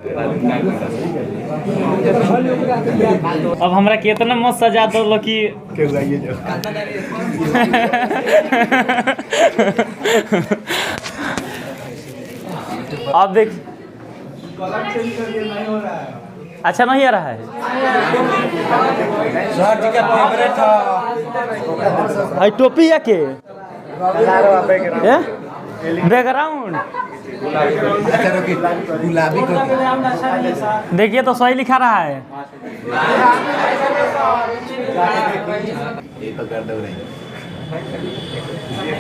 अब हमरा कितना मस्त सजा दो लो कि अब देख अच्छा नहीं आ रहा है। टोपी है के बैकग्राउंड गुलाबी देखिए तो सही लिखा रहा है।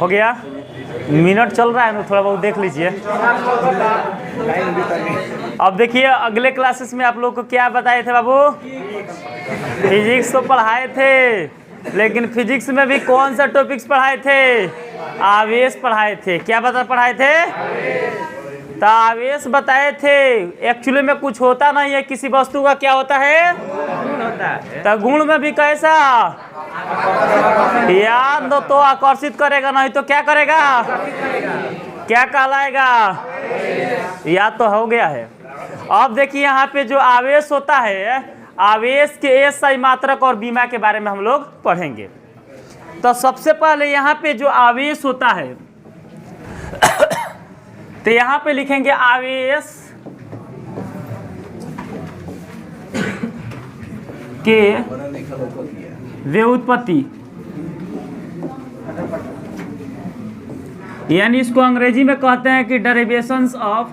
हो गया मिनट चल रहा है ना, थोड़ा बहुत देख लीजिए। अब देखिए अगले क्लासेस में आप लोग को क्या बताए थे बाबू, फिजिक्स तो पढ़ाए थे, लेकिन फिजिक्स में भी कौन सा टॉपिक्स पढ़ाए थे, आवेश पढ़ाए थे। क्या पढ़ाए थे, तो आवेश बताए थे। एक्चुअली में कुछ होता नहीं है, किसी वस्तु का क्या होता है, तो गुण में भी कैसा याद दो तो आकर्षित करेगा, नहीं तो क्या करेगा, क्या कहलाएगा, याद तो हो गया है। अब देखिए यहाँ पे जो आवेश होता है, आवेश के एसआई मात्रक और बीमा के बारे में हम लोग पढ़ेंगे। तो सबसे पहले यहाँ पे जो आवेश होता है तो यहाँ पे लिखेंगे आवेश के व्युत्पत्ति, यानी इसको अंग्रेजी में कहते हैं कि derivations of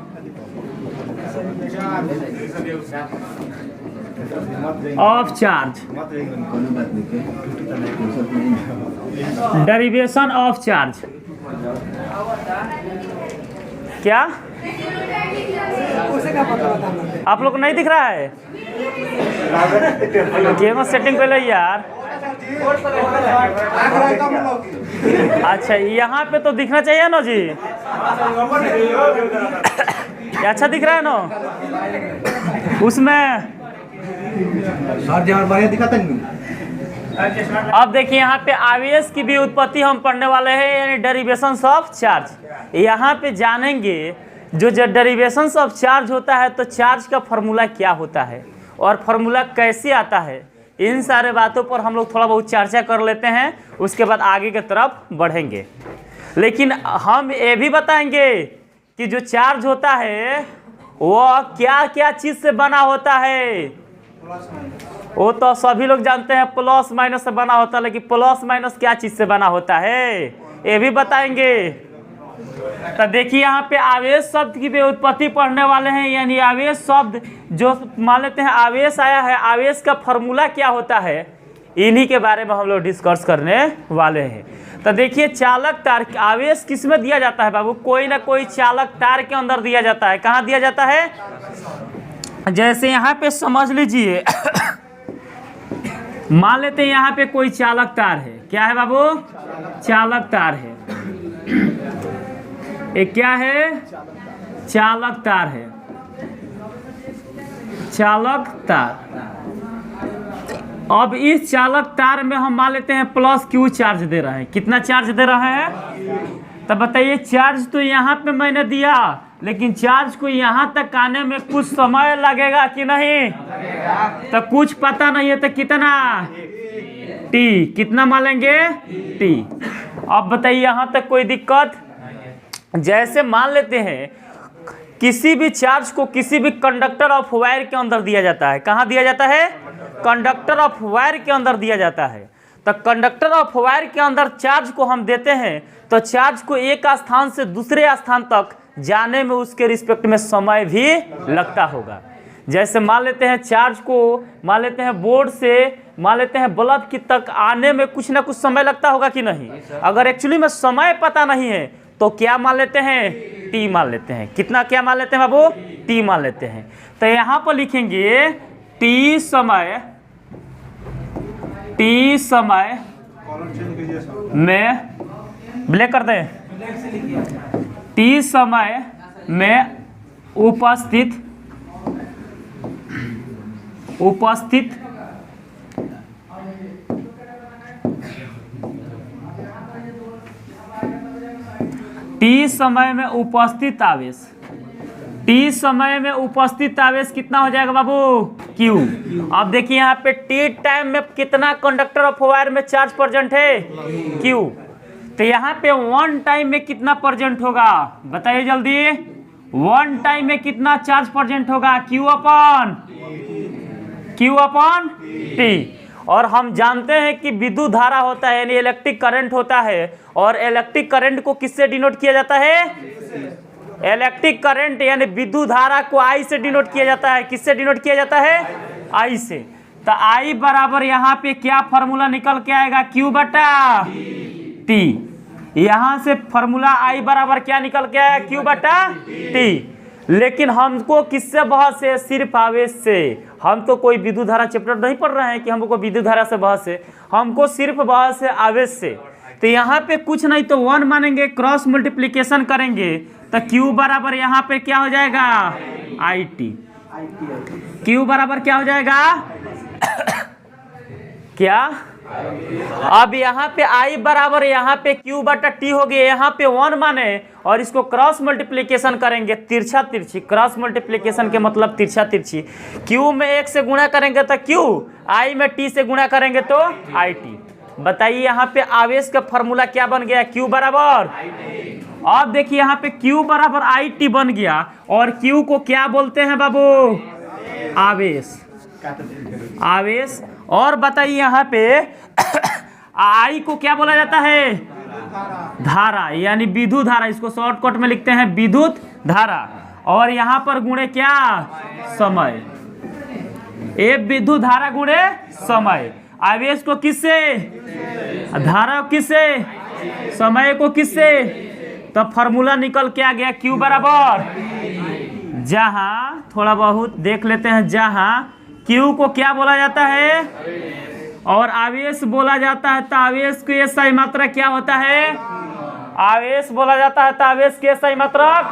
charge, derivation of charge. क्या आप लोग को नहीं दिख रहा है, गेम सेटिंग पहले यार। अच्छा यहाँ पे तो दिखना चाहिए ना जी, अच्छा दिख रहा है ना उसमें। अब देखिए यहाँ पे आवेश की भी उत्पत्ति हम पढ़ने वाले हैं, यानी डेरिवेशंस ऑफ चार्ज। यहाँ पे जानेंगे जो डेरिवेशंस ऑफ चार्ज होता है, तो चार्ज का फॉर्मूला क्या होता है और फॉर्मूला कैसे आता है, इन सारे बातों पर हम लोग थोड़ा बहुत चर्चा कर लेते हैं, उसके बाद आगे की तरफ बढ़ेंगे। लेकिन हम ये भी बताएंगे कि जो चार्ज होता है वो क्या क्या चीज़ से बना होता है। वो तो सभी लोग जानते हैं प्लस माइनस से बना होता है, लेकिन प्लस माइनस क्या चीज़ से बना होता है ये भी बताएंगे। तो देखिए यहाँ पे आवेश शब्द की भी उत्पत्ति पढ़ने वाले हैं, यानी आवेश शब्द जो मान लेते हैं आवेश आया है, आवेश का फॉर्मूला क्या होता है, इन्हीं के बारे में हम लोग डिस्कस करने वाले हैं। तो देखिए चालक तार, आवेश किस में दिया जाता है बाबू, कोई ना कोई चालक तार के अंदर दिया जाता है। कहाँ दिया जाता है, जैसे यहाँ पे समझ लीजिए मान लेते हैं यहाँ पे कोई चालक तार है। क्या है बाबू, चालक तार है। ये क्या है, चालक तार है, चालक तार। अब इस चालक तार में हम मान लेते हैं प्लस क्यू चार्ज दे रहे हैं। कितना चार्ज दे रहे हैं, तो बताइए चार्ज तो यहाँ पे मैंने दिया, लेकिन चार्ज को यहाँ तक आने में कुछ समय लगेगा कि नहीं, तो कुछ पता नहीं है, तो कितना टी, कितना मान लेंगे टी। अब बताइए यहाँ तक कोई दिक्कत, जैसे मान लेते हैं किसी भी चार्ज को किसी भी कंडक्टर ऑफ वायर के अंदर दिया जाता है। कहाँ दिया जाता है, कंडक्टर ऑफ वायर के अंदर दिया जाता है। तो कंडक्टर ऑफ वायर के अंदर चार्ज को हम देते हैं, तो चार्ज को एक स्थान से दूसरे स्थान तक जाने में उसके रिस्पेक्ट में समय भी लगता होगा। जैसे मान लेते हैं चार्ज को मान लेते हैं बोर्ड से मान लेते हैं बल्ब की तक आने में कुछ ना कुछ समय लगता होगा कि नहीं। अगर एक्चुअली में समय पता नहीं है तो क्या मान लेते हैं, टी मान लेते हैं। कितना क्या मान लेते हैं बाबू, टी मान लेते हैं। तो यहाँ पर लिखेंगे टी समय में, ब्लैक कर दें, टी समय में उपस्थित टी समय में उपस्थित आवेश, टी समय में उपस्थित आवेश कितना हो जाएगा बाबू, क्यू। अब देखिए यहाँ पे टी टाइम में कितना कंडक्टर ऑफ वायर में चार्ज प्रेजेंट है, क्यू। तो यहाँ पे वन टाइम में कितना प्रेजेंट होगा बताइए जल्दी, वन टाइम में कितना चार्ज प्रेजेंट होगा, क्यू अपॉन टी। और हम जानते हैं कि विद्युत धारा होता है यानी इलेक्ट्रिक करंट होता है, और इलेक्ट्रिक करंट को किससे डिनोट किया जाता है, इलेक्ट्रिक करंट यानी विद्युत धारा को आई से डिनोट किया जाता है। किससे डिनोट किया जाता है, आई से। तो आई बराबर यहाँ पे क्या फॉर्मूला निकल के आएगा, क्यू बटा टी। यहाँ से फॉर्मूला आई बराबर क्या निकल के आएगा, क्यू बटा टी। लेकिन हमको किससे बहस है, सिर्फ आवेश से। हम तो कोई विद्युत धारा चैप्टर नहीं पढ़ रहे हैं कि हमको विद्युत धारा से बहस है, हमको सिर्फ बहस है आवेश से। तो यहाँ पे कुछ नहीं तो 1 मानेंगे, क्रॉस मल्टीप्लिकेशन करेंगे तो Q बराबर यहाँ पे क्या हो जाएगा, आई टी। Q बराबर क्या हो जाएगा क्या, अब यहाँ पे I बराबर यहाँ पे Q बटा T हो गया, यहाँ पे 1 माने और इसको क्रॉस मल्टीप्लिकेशन करेंगे, तिरछा तिरछी। क्रॉस मल्टीप्लिकेशन के मतलब तिरछा तिरछी। Q में 1 से गुणा करेंगे तो Q, I में T से गुणा करेंगे तो आई टी। बताइए यहाँ पे आवेश का फॉर्मूला क्या बन गया, Q बराबर। अब देखिए यहाँ पे Q बराबर आई टी बन गया, और Q को क्या बोलते हैं बाबू, आवेश। आवेश। और बताइए यहाँ पे आई को क्या बोला जाता है, धारा यानी विद्युत धारा। इसको शॉर्टकट में लिखते हैं विद्युत धारा। और यहाँ पर गुणे क्या, समय। ए विद्युत धारा गुणे समय। आवेश को किससे, धारा किससे, समय को किससे। तब फॉर्मूला निकल के आ गया Q बराबर, जहां थोड़ा बहुत देख लेते हैं, जहां Q को क्या बोला जाता है और आवेश बोला जाता है। तो आवेश के सही मात्रक क्या होता है, आवेश बोला जाता है तो आवेश के सही मात्रक।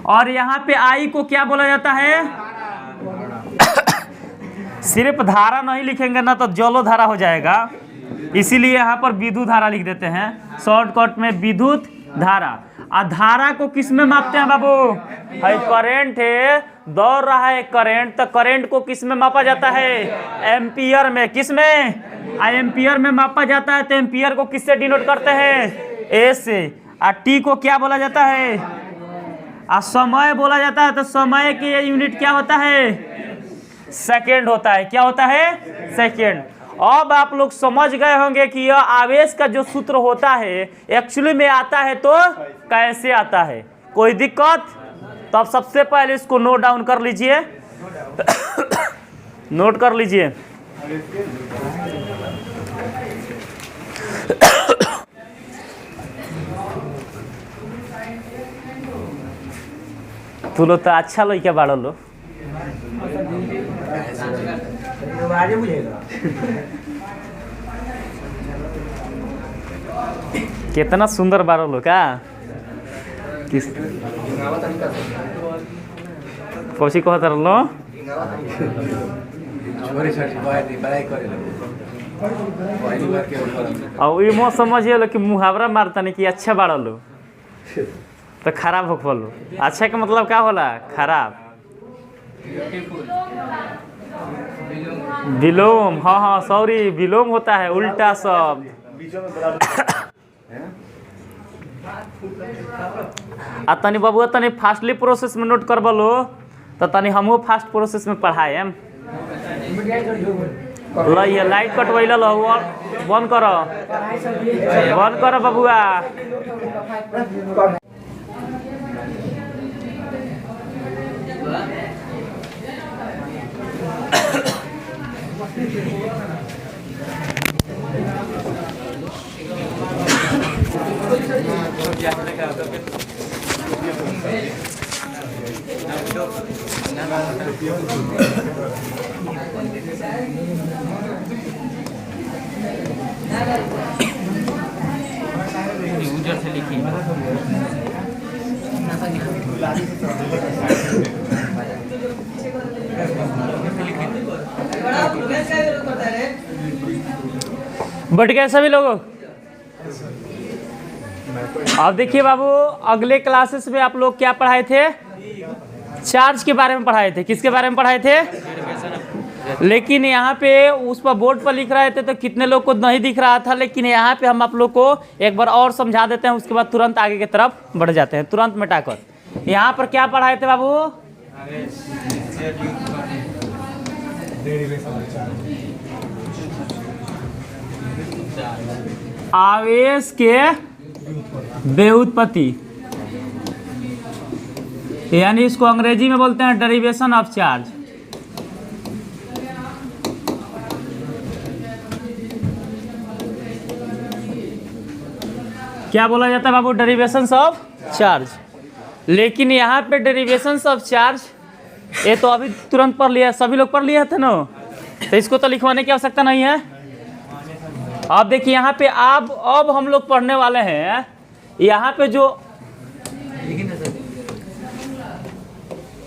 और यहाँ पे I को क्या बोला जाता है, सिर्फ धारा नहीं लिखेंगे ना तो जलो धारा हो जाएगा, इसीलिए यहाँ पर विद्युत धारा लिख देते हैं शॉर्टकट में, विद्युत धारा। धारा को किस में मापते हैं बाबू, है करंट है, दौड़ रहा है करंट, तो करंट को किस में मापा जाता है, एम्पियर में। किस में, एम्पियर में मापा जाता है। तो एम्पियर को किससे डिनोट करते हैं, ए से। टी को क्या बोला जाता है, समय बोला जाता है। तो समय की यूनिट क्या होता है, सेकेंड होता है। क्या होता है, सेकेंड। अब आप लोग समझ गए होंगे कि यह आवेश का जो सूत्र होता है एक्चुअली में आता है तो कैसे आता है, कोई दिक्कत। तो आप सबसे पहले इसको नोट डाउन कर लीजिए नोट कर लीजिए। तू लो तो अच्छा लो क्या बाड़ो लो, कितना सुंदर बारो लो का। किस कौशी कहत लो, और ये समझिए लो कि मुहावरा मारता नहीं कि अच्छा बाड़ो लो तो खराब हो लो। अच्छा का मतलब क्या होला, खराब। विलोम, हाँ हाँ सॉरी, विलोम होता है उल्टा शब्द। तनी बाबू तनी फास्टली प्रोसेस में नोट कर बोलो तो तनी हमको फास्ट प्रोसेस में पढ़ाए। ये लाइट कटवैल लो, बंद करो बंद करो बबुआ। यूजर से लिखिए। बट गए सभी लोगों। अब देखिए बाबू, अगले क्लासेस में आप लोग क्या पढ़ाए थे, चार्ज के बारे में पढ़ाए थे। किसके बारे में पढ़ाए थे? लेकिन यहाँ पे उस पर बोर्ड पर लिख रहे थे तो कितने लोग को नहीं दिख रहा था, लेकिन यहाँ पे हम आप लोग को एक बार और समझा देते हैं, उसके बाद तुरंत आगे की तरफ बढ़ जाते हैं तुरंत मिटाकर। यहाँ पर क्या पढ़ाए थे बाबू? आवेश के व्युत्पत्ति, यानी इसको अंग्रेजी में बोलते हैं डेरिवेशन ऑफ चार्ज। क्या बोला जाता है बाबू? Derivations of charge. लेकिन यहाँ पे डेरिवेशंस ऑफ चार्ज ये तो अभी तुरंत पढ़ लिया, सभी लोग पढ़ लिया था ना, तो इसको तो लिखवाने की आवश्यकता नहीं है। अब देखिए यहाँ पे अब हम लोग पढ़ने वाले हैं, यहाँ पे जो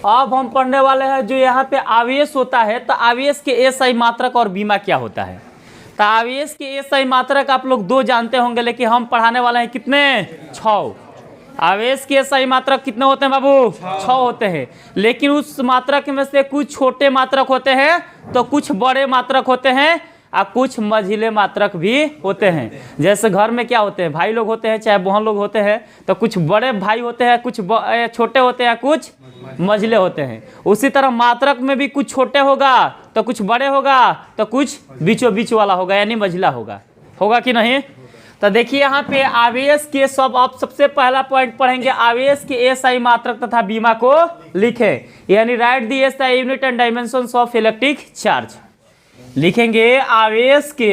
अब हम पढ़ने वाले हैं जो यहाँ पे आवेश होता है, तो आवेश के एसआई मात्रक और बीमा क्या होता है। तो आवेश के एसआई मात्रक आप लोग 2 जानते होंगे, लेकिन हम पढ़ाने वाले हैं कितने? 6। आवेश के एसआई मात्रक कितने होते हैं बाबू? 6 होते हैं। लेकिन उस मात्रक में से कुछ छोटे मात्रक होते हैं, तो कुछ बड़े मात्रक होते हैं, और कुछ मझिले मात्रक भी होते हैं। जैसे घर में क्या होते हैं? भाई लोग होते हैं, चाहे बहन लोग होते हैं, तो कुछ बड़े भाई होते हैं, कुछ छोटे होते हैं, कुछ मझिले होते हैं। उसी तरह मात्रक में भी कुछ छोटे होगा तो कुछ बड़े होगा, तो कुछ बीचों बीच वाला होगा, यानी मझिला होगा। होगा कि नहीं? तो देखिए यहाँ पे आवेश के आप सबसे पहला पॉइंट पढ़ेंगे, आवेश के एसआई मात्रक तथा बीमा को लिखें, यानी right the SI unit and dimensions of electric charge. लिखेंगे आवेश के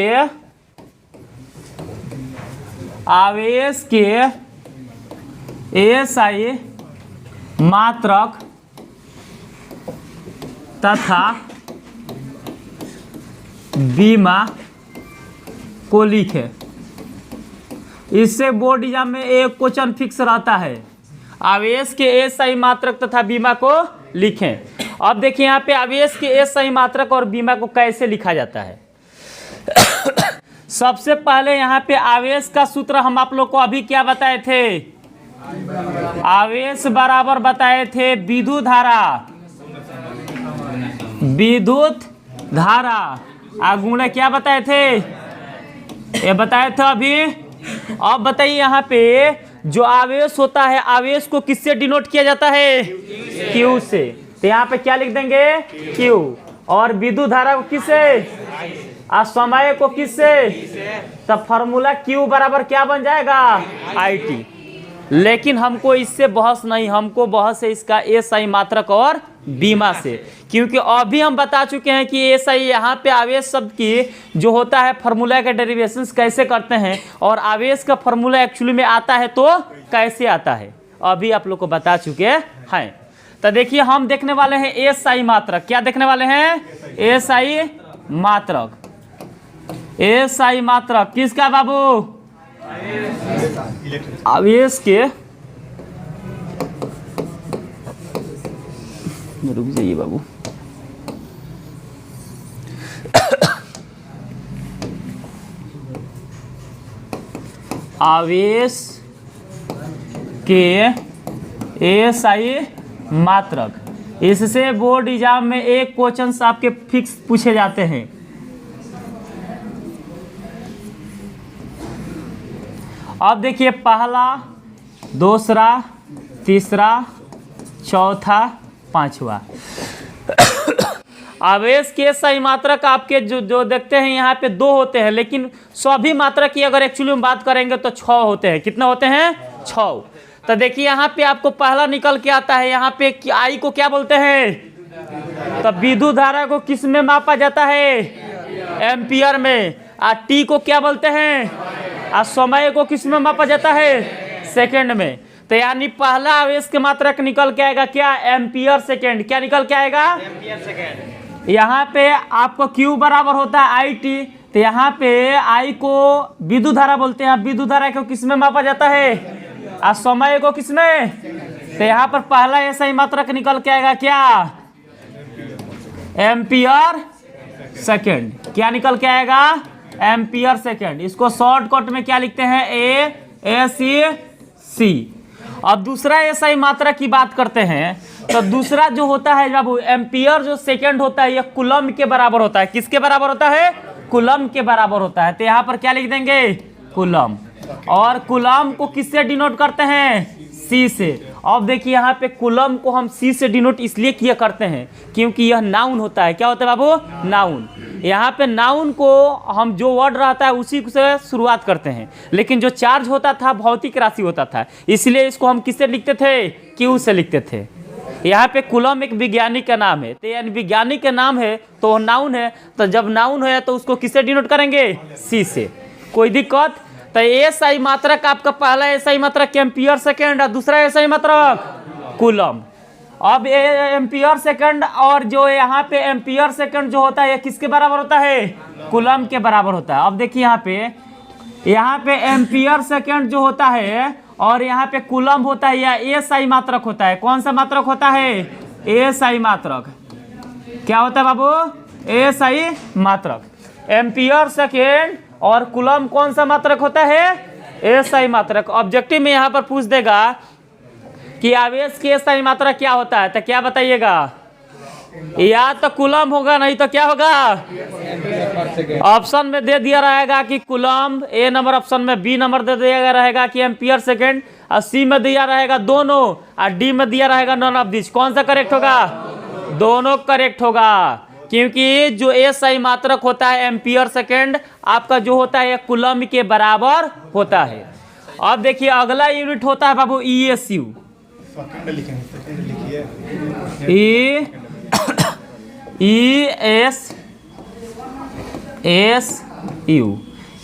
एसआई मात्रक तथा बीमा को लिखे। इससे बोर्ड एग्जाम में एक क्वेश्चन फिक्स रहता है, आवेश के एसआई मात्रक तथा बीमा को लिखें। अब देखिए यहाँ पे आवेश के एसआई मात्रक और बीमा को कैसे लिखा जाता है। सबसे पहले यहाँ पे आवेश का सूत्र हम आप लोग को अभी क्या बताए थे? आवेश बराबर बताए थे विद्युत धारा आगुणे क्या बताए थे? ये बताए थे अभी। अब बताइए यहाँ पे जो आवेश होता है, आवेश को किससे डिनोट किया जाता है? Q से। तो यहाँ पे क्या लिख देंगे? Q। और विद्युत धारा को किससे? और समय को किससे? तो फॉर्मूला Q बराबर क्या बन जाएगा? IT। लेकिन हमको इससे बहस नहीं, हमको बहस है इसका एसआई मात्रक और बीमा से, क्योंकि अभी हम बता चुके हैं कि एसआई यहाँ पे आवेश शब्द की जो होता है फॉर्मूला के डेरिवेशंस कैसे करते हैं, और आवेश का फॉर्मूला एक्चुअली में आता है तो कैसे आता है, अभी आप लोग को बता चुके हैं। तो देखिए हम देखने वाले हैं एसआई मात्रक। क्या देखने वाले हैं? एसआई मात्रक। एसआई मात्रक किसका बाबू? आवेश के, रुक जाइए बाबू, आवेश के एसआई मात्रक। इससे बोर्ड एग्जाम में एक क्वेश्चन आपके फिक्स पूछे जाते हैं। अब देखिए पहला, दूसरा, तीसरा, चौथा, पांचवा। आवेश के एसआई मात्रक आपके जो देखते हैं यहाँ पे 2 होते हैं, लेकिन सभी मात्रक की अगर एक्चुअली में बात करेंगे तो 6 होते हैं। कितने होते हैं? 6। तो देखिए यहाँ पे आपको पहला निकल के आता है, यहाँ पे आई को क्या बोलते हैं? तो विद्युत धारा को किस में मापा जाता है? एम्पियर में। और टी को क्या बोलते हैं? और समय को किस में मापा जाता है? सेकंड में। तो यानी पहला आवेश के मात्रक निकल के आएगा क्या? Ampere second. क्या निकल के आएगा? Ampere second. यहाँ पे आपको Q बराबर होता है IT, तो यहाँ पे I को विद्युत धारा बोलते हैं। विद्युत धारा को किस में मापा जाता है? और समय को किस में? तो यहाँ पर पहला एसआई मात्रक निकल के आएगा क्या? Ampere second. क्या निकल के आएगा? Ampere second. इसको शॉर्टकट में क्या लिखते हैं? ACC। अब दूसरा एसआई मात्रा की बात करते हैं, तो दूसरा जो होता है बाबू एम्पियर जो सेकंड होता है, यह कूलम के बराबर होता है। किसके बराबर होता है? कूलम के बराबर होता है। तो यहाँ पर क्या लिख देंगे? कूलम। और कूलम को किससे डिनोट करते हैं? सी से। अब देखिए यहाँ पे कूलम को हम सी से डिनोट इसलिए किया करते हैं क्योंकि यह नाउन होता है। क्या होता है बाबू? नाउन। यहाँ पे नाउन को हम जो वर्ड रहता है उसी से शुरुआत करते हैं, लेकिन जो चार्ज होता था भौतिक राशि होता था, इसलिए इसको हम किससे लिखते थे? क्यू से लिखते थे। यहाँ पे कूलम एक वैज्ञानिक का नाम है, तो यानी वैज्ञानिक का नाम है तो नाउन है, तो जब नाउन है तो उसको किससे डिनोट करेंगे? सी से। कोई दिक्कत? तो एसआई मात्रक आपका पहला एसआई मात्रक एम्पियर सेकेंड और दूसरा एसआई मात्रक कूलम। अब एम्पियर सेकंड और जो यहाँ पे एम्पियर सेकंड जो होता है ये किसके बराबर होता है? कूलम के बराबर होता है। अब देखिए यहाँ पे एम्पियर सेकंड जो होता है और यहाँ पे कूलम होता है, यह एसआई मात्रक होता है। कौन सा मात्रक होता है? एसआई मात्रक। क्या होता है बाबू? एसआई मात्रक। एम्पियर सेकंड और कूलम कौन सा मात्रक होता है? एसआई मात्रक। ऑब्जेक्टिव में यहाँ पर पूछ देगा कि आवेश के एसआई मात्रक क्या होता है, तो क्या बताइएगा? या तो कूलम होगा, नहीं तो क्या होगा? ऑप्शन में दे दिया रहेगा कि कूलम, ए नंबर ऑप्शन में, बी नंबर दे दिया रहेगा कि एम्पियर सेकंड, और सी में दिया रहेगा दोनों, और डी में दिया रहेगा नॉन ऑफ दिस। कौन सा करेक्ट होगा? दोनों करेक्ट होगा, क्योंकि जो एसआई मात्रक होता है एम्पियर सेकंड आपका जो होता है कूलम के बराबर होता है। अब देखिए अगला यूनिट होता है बाबू ईएसयू।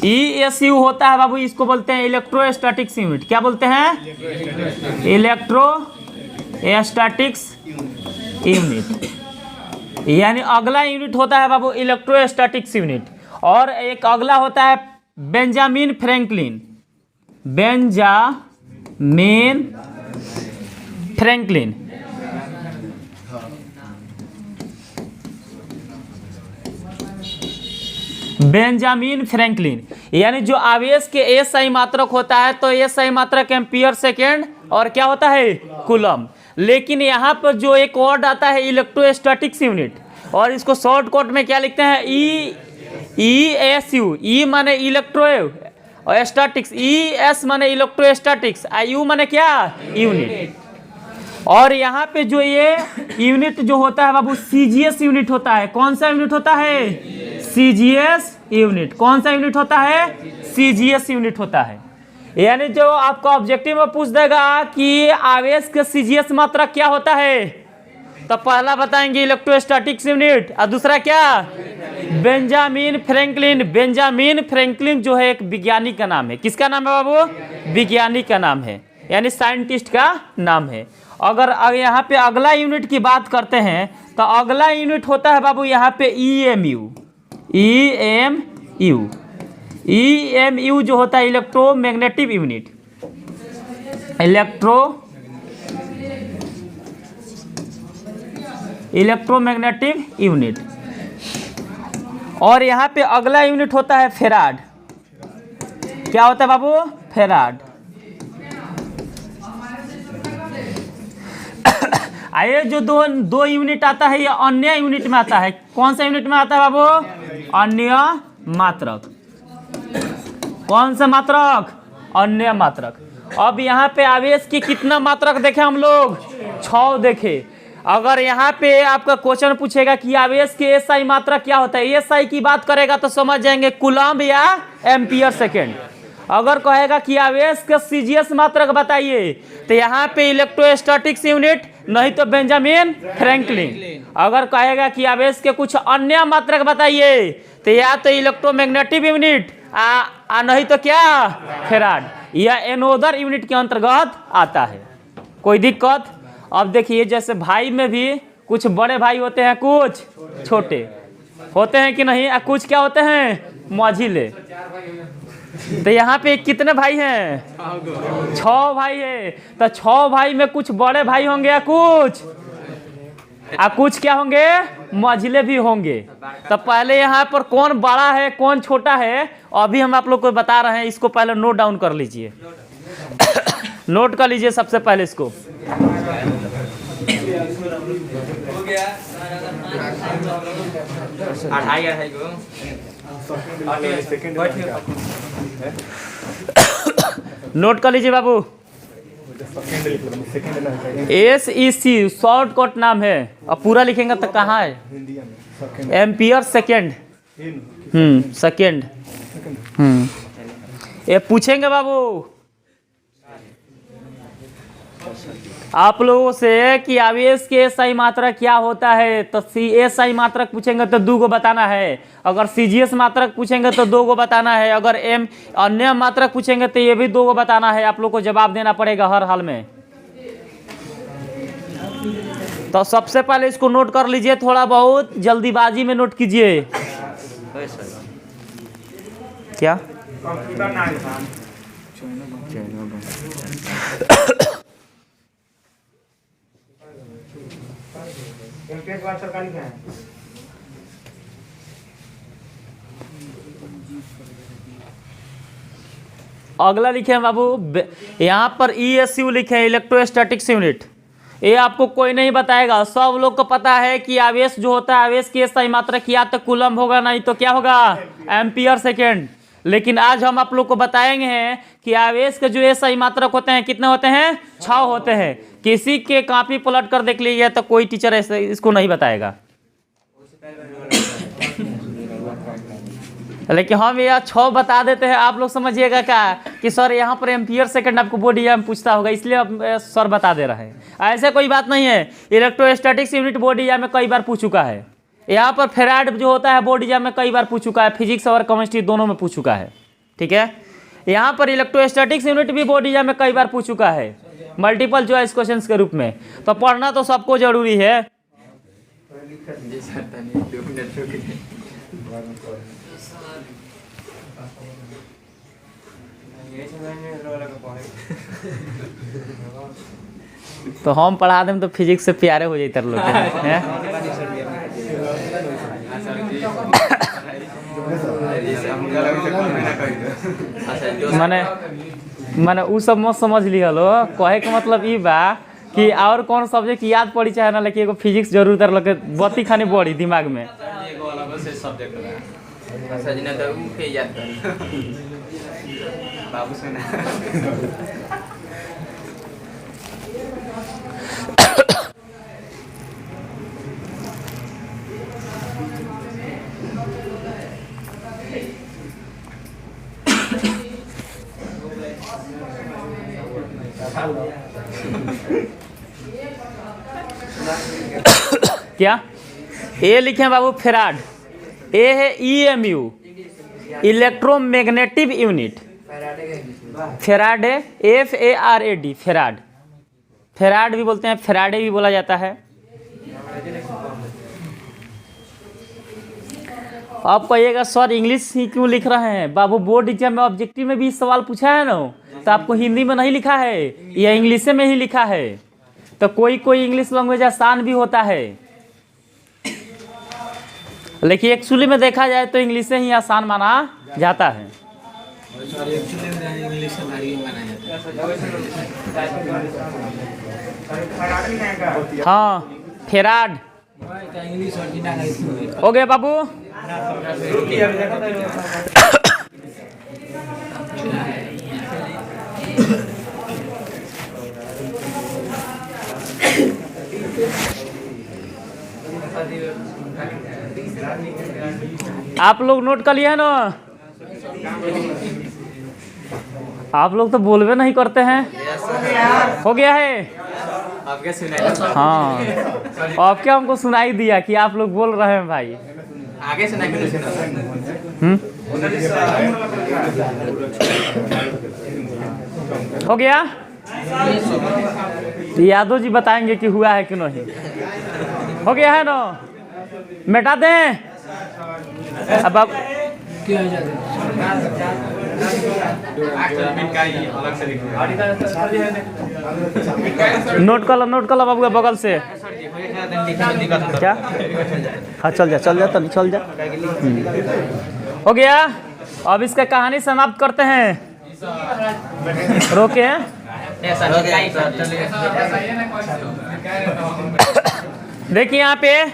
ईएसयू होता है बाबू, इसको बोलते हैं इलेक्ट्रोस्टैटिक्स यूनिट। क्या बोलते हैं? Electrostatics unit. यानी अगला यूनिट होता है बाबू इलेक्ट्रोस्टैटिक्स यूनिट। और एक अगला होता है Benjamin Franklin. Benjamin Franklin. Benjamin Franklin यानी जो आवेश के एसआई मात्रक होता है, तो एसआई मात्रक एम्पियर सेकेंड और क्या होता है? कूलम। लेकिन यहाँ पर जो एक वर्ड आता है इलेक्ट्रोस्टैटिक्स यूनिट, और इसको शॉर्टकट में क्या लिखते हैं? ईएसयू। ई माने इलेक्ट्रो स्टैटिक्स, ईएस माने इलेक्ट्रोस्टैटिक्स, यू माने क्या? यूनिट। और यहाँ पे जो ये यूनिट जो होता है बाबू सीजीएस यूनिट होता है। कौन सा यूनिट होता है? CGS unit. कौन सा यूनिट होता है? सीजीएस यूनिट होता है। यानी जो आपको ऑब्जेक्टिव में पूछ देगा कि आवेश के सीजीएस मात्रक क्या होता है, तो पहला बताएंगे इलेक्ट्रोस्टैटिक्स यूनिट, और दूसरा क्या? Benjamin Franklin. बेंजामिन फ्रैंकलिन जो है एक वैज्ञानिक का नाम है। किसका नाम है बाबू? वैज्ञानिक का नाम है, यानी साइंटिस्ट का नाम है। अगर यहाँ पे अगला यूनिट की बात करते हैं, तो अगला यूनिट होता है बाबू यहाँ पे ईएमयू। ईएमयू जो होता है इलेक्ट्रोमैग्नेटिक यूनिट। Electromagnetic unit. और यहाँ पे अगला यूनिट होता है फेराड। क्या होता है बाबू? फेराड। ये जो दो यूनिट आता है ये अन्य यूनिट में आता है। कौन सा यूनिट में आता है बाबू? अन्य मात्रक। कौन सा मात्रक? अन्य मात्रक। अब यहाँ पे आवेश की कितना मात्रक देखे हम लोग? 6 देखे। अगर यहाँ पे आपका क्वेश्चन पूछेगा कि आवेश के एसआई मात्रक क्या होता है, एसआई की बात करेगा तो समझ जाएंगे कूलम या एम्पियर सेकेंड। अगर कहेगा कि आवेश के सीजीएस मात्रक बताइए, तो यहाँ पे इलेक्ट्रोस्टैटिक्स यूनिट, नहीं तो बेंजामिन फ्रैंकलिन। अगर कहेगा कि आवेश के कुछ अन्य मात्रक बताइए, तो या तो इलेक्ट्रोमैग्नेटिक यूनिट नहीं तो क्या? फेराड या एनोदर यूनिट के अंतर्गत आता है। कोई दिक्कत? अब देखिए जैसे भाई में भी कुछ बड़े भाई होते हैं, कुछ छोटे होते हैं कि नहीं, कुछ क्या होते हैं? मझिले। तो यहाँ पे कितने भाई हैं? 6 भाई है। तो 6 भाई में कुछ बड़े भाई होंगे या कुछ क्या होंगे? मझिले भी होंगे। तो पहले यहाँ पर कौन बड़ा है कौन छोटा है अभी हम आप लोग को बता रहे हैं, इसको पहले नोट डाउन कर लीजिए। नोट कर लीजिए सबसे पहले इसको। नोट कर लीजिए बाबू। SEC शॉर्टकट नाम है, अब पूरा लिखेंगे तो कहाँ है? Ampere second. सेकेंड। ये पूछेंगे बाबू आप लोगों से कि आवेश के SI मात्रक क्या होता है, तो SI मात्रक पूछेंगे तो 2 को बताना है। अगर CGS मात्रक पूछेंगे तो 2 को बताना है। अगर अन्य मात्रक पूछेंगे तो ये भी 2 को बताना है। आप लोग को जवाब देना पड़ेगा हर हाल में। तो सबसे पहले इसको नोट कर लीजिए, थोड़ा बहुत जल्दीबाजी में नोट कीजिए। क्या अगला लिखे हैं बाबू, यहाँ पर ESU लिखे हैं, इलेक्ट्रोस्टैटिक्स यूनिट। ये आपको कोई नहीं बताएगा, सब लोग को पता है कि आवेश जो होता है, आवेश की SI मात्रक या तो कूलम होगा, नहीं तो क्या होगा? Ampere second. लेकिन आज हम आप लोग को बताएंगे हैं कि आवेश के जो SI मात्रक होते हैं कितने होते हैं? 6 होते हैं। किसी के कॉपी पलट कर देख लीजिए तो कोई टीचर ऐसे इसको नहीं बताएगा। लेकिन हम यह 6 बता देते हैं। आप लोग समझिएगा क्या कि सर यहाँ पर एम्पियर सेकंड आपको बोर्ड एग्जाम पूछता होगा, इसलिए अब सर बता दे रहे हैं। ऐसे कोई बात नहीं है। इलेक्ट्रोस्टैटिक्स यूनिट बोर्ड एग्जाम में कई बार पूछ चुका है। यहाँ पर फेराड जो होता है बोर्ड एग्जाम में कई बार पूछ चुका है, फिजिक्स और केमिस्ट्री दोनों में पूछ चुका है। ठीक है, यहाँ पर इलेक्ट्रोस्टैटिक्स यूनिट भी बोर्ड एग्जाम में कई बार पूछ चुका है, मल्टीपल चॉइस क्वेश्चन के रूप में। तो पढ़ना तो सबको जरूरी है। तो हम पढ़ा दें तो फिजिक्स से प्यारे हो जाते लोग हैं। माने उ सब मत समझ लिया लो। कहे के मतलब ई बा कि और कौन सब्जेक्ट याद पड़ी चाहे ना, लेकिन एगो फिजिक्स जरूर तर लगे बत्ती खानी पड़ी दिमाग में। बाबू सुना क्या ए लिखे बाबू? फेराड। ए है EMU, इलेक्ट्रोमैग्नेटिक यूनिट। फेराड है FARAD, फेराड। फेराड भी बोलते हैं, फेराडे भी बोला जाता है। आप कहिएगा सर इंग्लिश ही क्यों लिख रहे हैं? बाबू बोर्ड एग्जाम में ऑब्जेक्टिव में भी सवाल पूछा है ना, तो आपको हिंदी में नहीं लिखा है या इंग्लिश में ही लिखा है। तो कोई कोई इंग्लिश लैंग्वेज आसान भी होता है, लेकिन एक्चुअली में देखा जाए तो इंग्लिश से ही आसान माना जाता है। हाँ, फेराड हो गया बाबू। आप लोग नोट कर लिया ना? आप लोग तो बोलवे नहीं करते हैं। हो गया है? आपके सुनाई। हाँ, आपके हमको सुनाई दिया कि आप लोग बोल रहे हैं भाई। आगे सुनाई। हो गया? यादव जी बताएंगे कि हुआ है कि नहीं। हो गया है ना? मिटा दें अब आप नोट कर लो बाबू बगल से। क्या? हाँ चल जा तो चल जा। हो गया? अब इसका कहानी समाप्त करते हैं। रोके हैं। देखिए यहाँ पे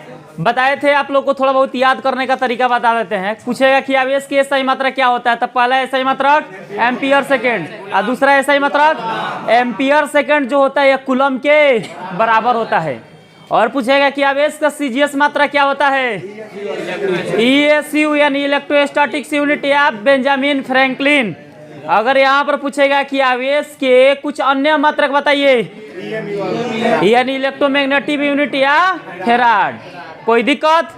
बताए थे आप लोग को, थोड़ा बहुत याद करने का तरीका बता देते हैं। पूछेगा कि आवेश की SI मात्रक क्या होता है, तो पहला SI मात्रक एम्पियर सेकेंड, और दूसरा SI मात्रक एम्पियर सेकेंड जो होता है यह कूलम के बराबर होता है। और पूछेगा कि आवेश का CGS मात्रा क्या होता है, ESU यानी इलेक्ट्रोस्टैटिक्स यूनिट या बेंजामिन फ्रैंकलिन। अगर यहाँ पर पूछेगा कि आवेश के कुछ अन्य मात्रक बताइए, यानी इलेक्ट्रोमैग्नेटिक यूनिट या फेराड, कोई दिक्कत।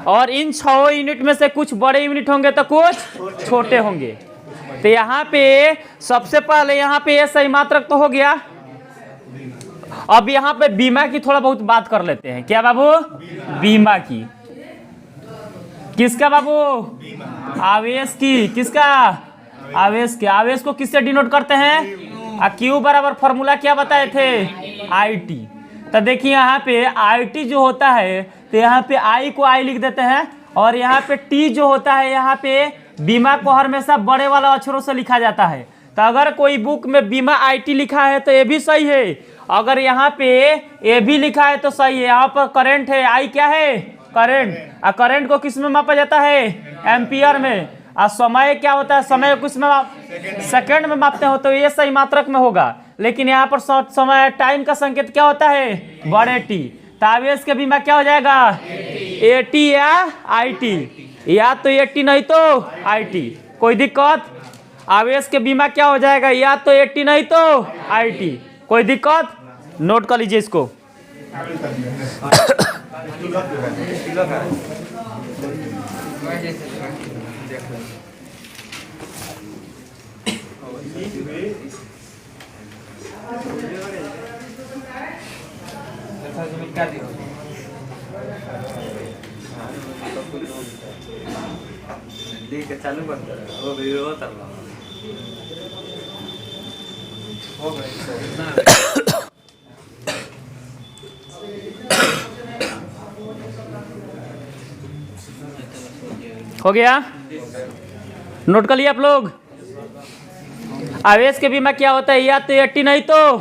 और इन 6 यूनिट में से कुछ बड़े यूनिट होंगे तो कुछ छोटे होंगे। तो यहाँ पे सबसे पहले यहाँ पे SI मात्रक तो हो गया। अब यहाँ पे बीमा की थोड़ा बहुत बात कर लेते हैं। क्या बाबू, बीमा की। किसका बाबू, आवेश की। किसका, आवेश के। आवेश को किससे डिनोट करते हैं, Q बराबर फॉर्मूला क्या बताए थे, IT। तो देखिए यहाँ पे IT जो होता है, तो यहाँ पे I को I लिख देते हैं, और यहाँ पे T जो होता है, यहाँ पे बीमा को हमेशा बड़े वाला अक्षरों से लिखा जाता है। तो अगर कोई बुक में बीमा IT लिखा है तो ये भी सही है, अगर यहाँ पे ए भी लिखा है तो सही है। यहाँ पर करंट है, I क्या है, करंट। और करंट को किस में मापा जाता है, एम्पियर में। और समय क्या होता है, समय को किस में सेकंड में मापते हो, तो ये सही मात्रक में होगा। लेकिन यहाँ पर समय टाइम का संकेत क्या होता है, बड़े T। तो आवेश के बीमा क्या हो जाएगा, AT या IT, या तो AT नहीं तो IT, कोई दिक्कत। आवेश के बीमा क्या हो जाएगा, या तो AT नहीं तो IT, कोई दिक्कत। नोट कर लीजिए इसको। चालू हो गया, नोट कर लिया आप लोग। आवेश के बीमा क्या होता है, या तो AT नहीं तो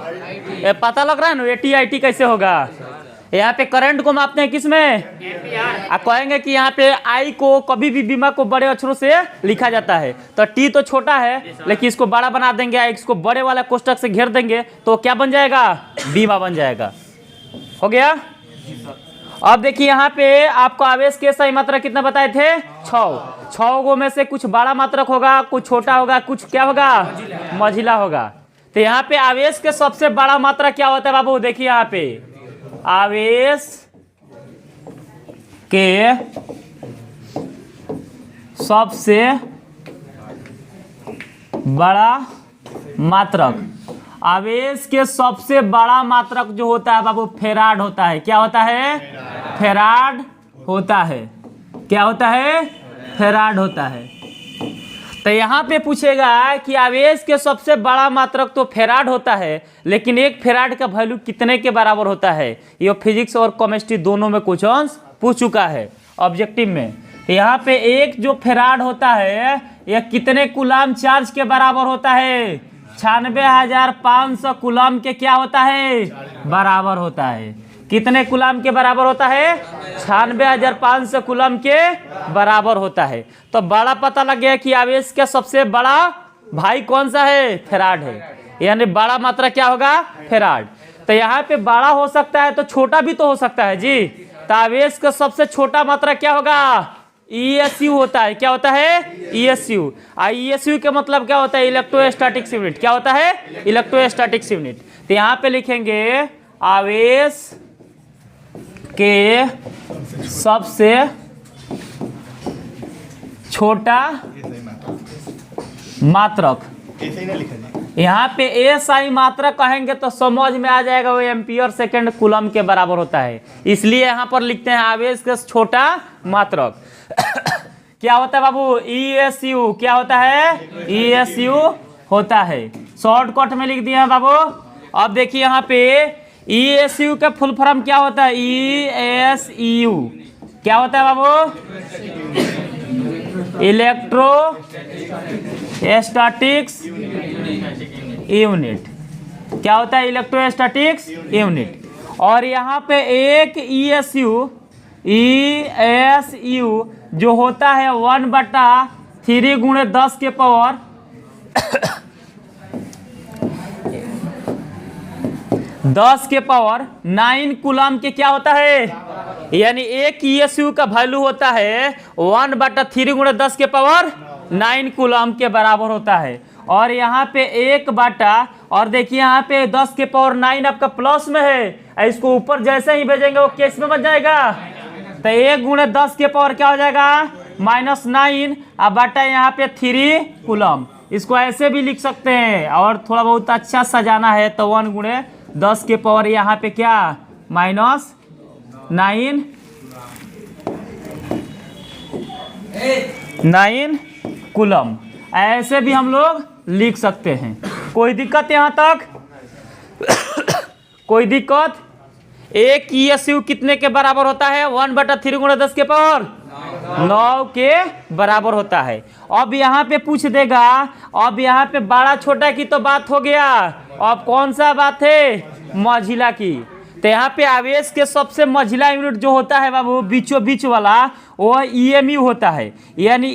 पता लग रहा है ना, AT IT कैसे होगा। यहाँ पे करंट को मापते हैं किसमें, आप कहेंगे कि यहाँ पे I को कभी भी बीमा को बड़े अक्षरों से लिखा जाता है। तो T तो छोटा है, लेकिन इसको बड़ा बना देंगे, इसको बड़े वाला कोष्टक से घेर देंगे तो क्या बन जाएगा, बीमा बन जाएगा। हो गया। अब देखिए यहाँ पे आपको आवेश के SI मात्रक कितना बताए थे, 6 गो में से कुछ बड़ा मात्रक होगा, कुछ छोटा होगा, कुछ क्या होगा, मझिला होगा। तो यहाँ पे आवेश के सबसे बड़ा मात्रक क्या होता है बाबू, देखिए यहाँ पे आवेश के सबसे बड़ा मात्रक, आवेश के सबसे बड़ा मात्रक जो होता है बाबू फेराड होता है। क्या होता है, फेराड होता है। क्या होता है, फेराड होता है। तो यहाँ पे पूछेगा कि आवेश के सबसे बड़ा मात्रक तो फेराड होता है, लेकिन एक फेराड का वैल्यू कितने के बराबर होता है। ये फिजिक्स और केमिस्ट्री दोनों में क्वेश्चन पूछ चुका है ऑब्जेक्टिव में। तो यहाँ पे एक जो फेराड होता है यह कितने कूलाम चार्ज के बराबर होता है, 96,500 कूलाम के क्या होता है, बराबर होता है। कितने कूलाम के बराबर होता है, 96,500 कूलाम के बराबर होता है। तो बड़ा पता लग गया कि आवेश का सबसे बड़ा भाई कौन सा है, फेराड है। यानी बड़ा मात्रा क्या होगा, फेराड। तो यहाँ पे बड़ा हो सकता है तो छोटा भी तो हो सकता है जी। तो आवेश का सबसे छोटा मात्रा क्या होगा, ESU होता है। क्या होता है, ESU। ESU का मतलब क्या होता है, इलेक्ट्रोस्टैटिक्स यूनिट। क्या होता है, इलेक्ट्रोस्टैटिक्स यूनिट। तो यहाँ पे लिखेंगे आवेश के सबसे छोटा मात्रक, यहाँ पे SI मात्रक कहेंगे तो समझ में आ जाएगा, वो एम्पियर सेकेंड कूलम के बराबर होता है। इसलिए यहाँ पर लिखते हैं आवेश का छोटा मात्रक। क्या होता है बाबू, ESU। क्या होता है, ESU होता है। शॉर्टकट में लिख दिया है बाबू। अब देखिए यहाँ पे ESU का फुल फॉर्म क्या होता है, ESU क्या होता है बाबू, इलेक्ट्रो स्टैटिक्स यूनिट। क्या होता है? Electrostatics unit. और यहाँ पे एक ESU जो होता है 1/3 गुणे 10 के पावर 9 कूलम के क्या होता है? यानी एक ESU का वैल्यू होता है 1/3 गुणे 10 के पावर 9 कूलम के बराबर होता है। और यहाँ पे 1/, और देखिए यहाँ पे 10 के पावर 9 आपका प्लस में है, इसको ऊपर जैसे ही भेजेंगे वो केस में बच जाएगा। तो 1 गुणे 10 के पावर क्या हो जाएगा? -9 अब बटा यहाँ पे 3 कूलम। इसको ऐसे भी लिख सकते हैं, और थोड़ा बहुत अच्छा सजाना है तो 1 गुणे 10 के पावर यहाँ पे क्या -9 कूलम, ऐसे भी हम लोग लिख सकते हैं। कोई दिक्कत यहाँ तक? कोई दिक्कत? एक ESU कितने के बराबर होता है? 1/3 गुणे 10 के पावर 9 के बराबर होता है। अब यहाँ पे पूछ देगा, अब यहाँ पे बड़ा छोटा की तो बात हो गया, अब कौन सा बात है? मझिला की। तो यहाँ पे आवेश के सबसे मझिला यूनिट जो होता है बाबू, बीचों बीच वाला, वो EMU होता है। यानी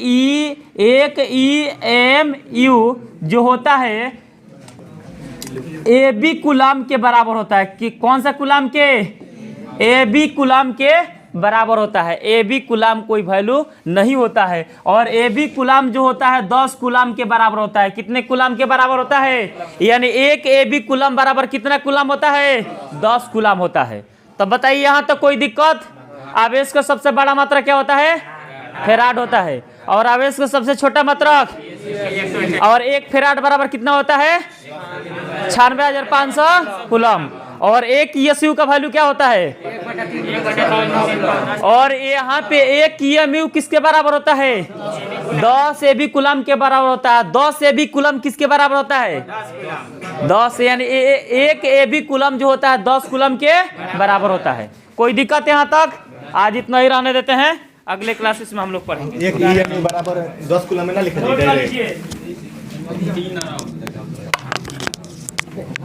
एक EMU जो होता है AB कूलम के बराबर होता है। कि कौन सा कूलम के? AB कूलम के बराबर होता है। AB कूलम कोई वैल्यू नहीं होता है। और AB कूलम जो होता है 10 कूलम के बराबर होता है। कितने कूलम के बराबर होता है? यानी एक AB कूलम बराबर कितना कूलम होता है? 10 कूलम होता है। तो बताइए यहाँ तक कोई दिक्कत? आवेश का सबसे बड़ा मात्रा क्या होता है? फेराड होता है। और आवेश का सबसे छोटा मात्रक, और 1 फेराड बराबर कितना होता है? 96,500 कूलम। और एक ESU का वैल्यू क्या होता है? और यहाँ पे एक EMU किसके बराबर होता है? 10 AB कूलम के बराबर होता है। 10 AB कूलम किसके बराबर होता है? 10, यानी एक AB कूलम जो होता है 10 कूलम के बराबर होता है। कोई दिक्कत यहाँ तक? आज इतना ही रहने देते हैं, अगले क्लासेस में हम लोग पढ़ेंगे। एक EMU बराबर 10 कूलम में ना लिखा